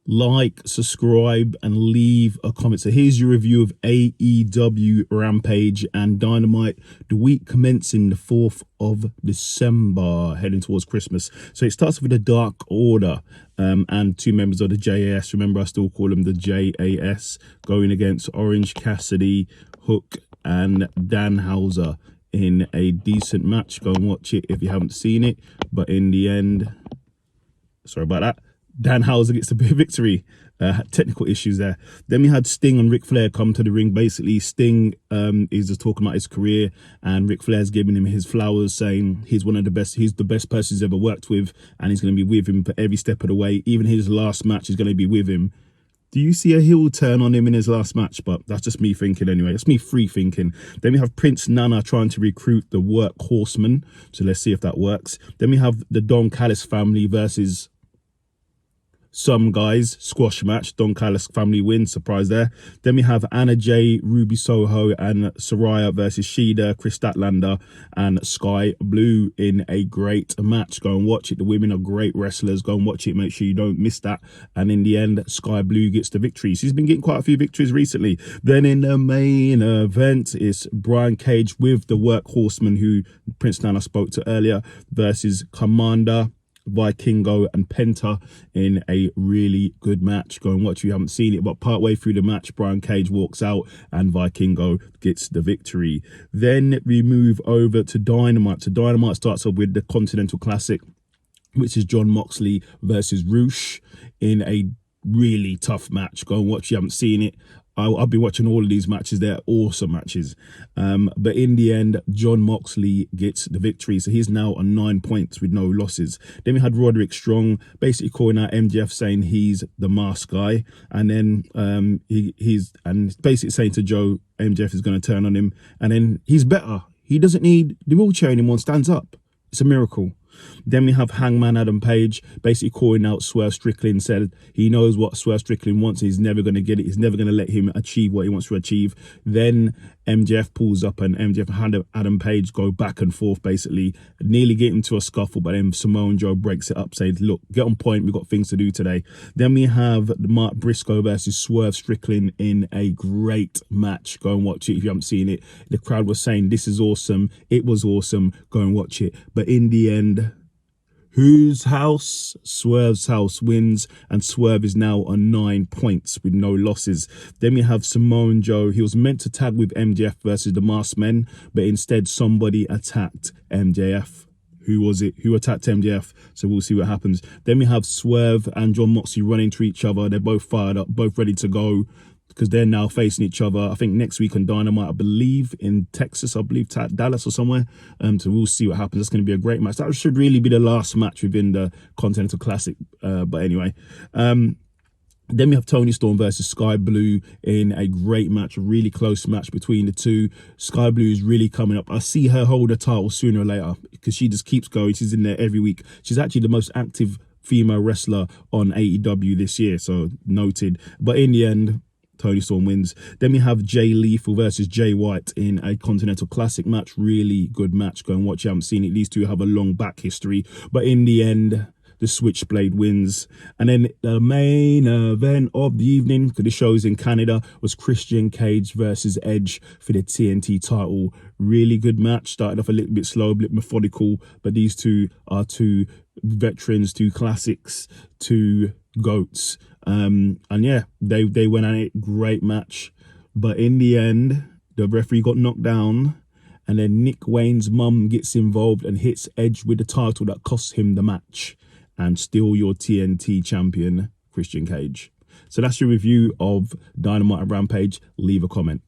like, subscribe, and leave a comment. So here's your review of AEW Rampage and Dynamite, the week commencing the 4th of December, heading towards Christmas. So it starts with the Dark Order and two members of the JAS. Remember, I still call them the JAS, going against Orange Cassidy, Hook, and Danhauser in a decent match. Go and watch it if you haven't seen it. But in the end, sorry about that, Danhauser gets the victory. Technical issues there. Then we had Sting and Ric Flair come to the ring. Basically, Sting is just talking about his career, and Ric Flair's giving him his flowers, saying he's one of the best. He's the best person he's ever worked with, and he's going to be with him for every step of the way. Even his last match is going to be with him. Do you see a heel turn on him in his last match? But that's just me thinking anyway. That's me free thinking. Then we have Prince Nana trying to recruit the Workhorsemen. So let's see if that works. Then we have the Don Callis family versus some guys, squash match. Don Callis family wins, surprise there. Then we have Anna Jay, Ruby Soho, and Saraya versus Shida, Chris Statlander, and Sky Blue in a great match. Go and watch it. The women are great wrestlers. Go and watch it. Make sure you don't miss that. And in the end, Sky Blue gets the victory. She's been getting quite a few victories recently. Then in the main event, it's Brian Cage with the Workhorseman, who Prince Nana spoke to earlier, versus Commander, Vikingo, and Penta in a really good match. Go and watch if you haven't seen it. But partway through the match, Brian Cage walks out and Vikingo gets the victory. Then we move over to Dynamite. So Dynamite starts off with the Continental Classic, which is John Moxley versus Roosh in a really tough match. Go and watch if you haven't seen it. I'll be watching all of these matches. They're awesome matches. But in the end, John Moxley gets the victory. So he's now on 9 points with no losses. Then we had Roderick Strong basically calling out MJF, saying he's the mask guy. And then he's basically saying to Joe, MJF is going to turn on him. And then he's better. He doesn't need the wheelchair anymore, stands up. It's a miracle. Then we have Hangman Adam Page basically calling out Swerve Strickland, said he knows what Swerve Strickland wants. He's never going to get it. He's never going to let him achieve what he wants to achieve. Then MJF pulls up and MJF and Adam Page go back and forth, basically nearly get into a scuffle. But then Samoa Joe breaks it up, saying, look, get on point. We've got things to do today. Then we have Mark Briscoe versus Swerve Strickland in a great match. Go and watch it if you haven't seen it. The crowd was saying, this is awesome. It was awesome. Go and watch it. But in the end, whose house? Swerve's house wins, and Swerve is now on 9 points with no losses. Then we have Samoa Joe. He was meant to tag with MJF versus the Masked Men, but instead somebody attacked MJF. Who was it? Who attacked MJF? So we'll see what happens. Then we have Swerve and John Moxley running to each other. They're both fired up, both ready to go, because they're now facing each other, I think next week on Dynamite, I believe in Texas, I believe Dallas or somewhere. So we'll see what happens. It's going to be a great match. That should really be the last match within the Continental Classic. But anyway, then we have Toni Storm versus Sky Blue in a great match, a really close match between the two. Sky Blue is really coming up. I see her hold the title sooner or later because she just keeps going. She's in there every week. She's actually the most active female wrestler on AEW this year, so noted. But in the end, Toni Storm wins. Then we have Jay Lethal versus Jay White in a Continental Classic match. Really good match. Go and watch. You haven't seen it. These two have a long back history. But in the end, the Switchblade wins. And then the main event of the evening, because the show's in Canada, was Christian Cage versus Edge for the TNT title. Really good match. Started off a little bit slow, a bit methodical. But these two are two veterans, two classics, two GOATs. And yeah, they went at it. Great match. But in the end, the referee got knocked down, and then Nick Wayne's mum gets involved and hits Edge with the title that costs him the match, and still your TNT champion, Christian Cage. So that's your review of Dynamite and Rampage. Leave a comment.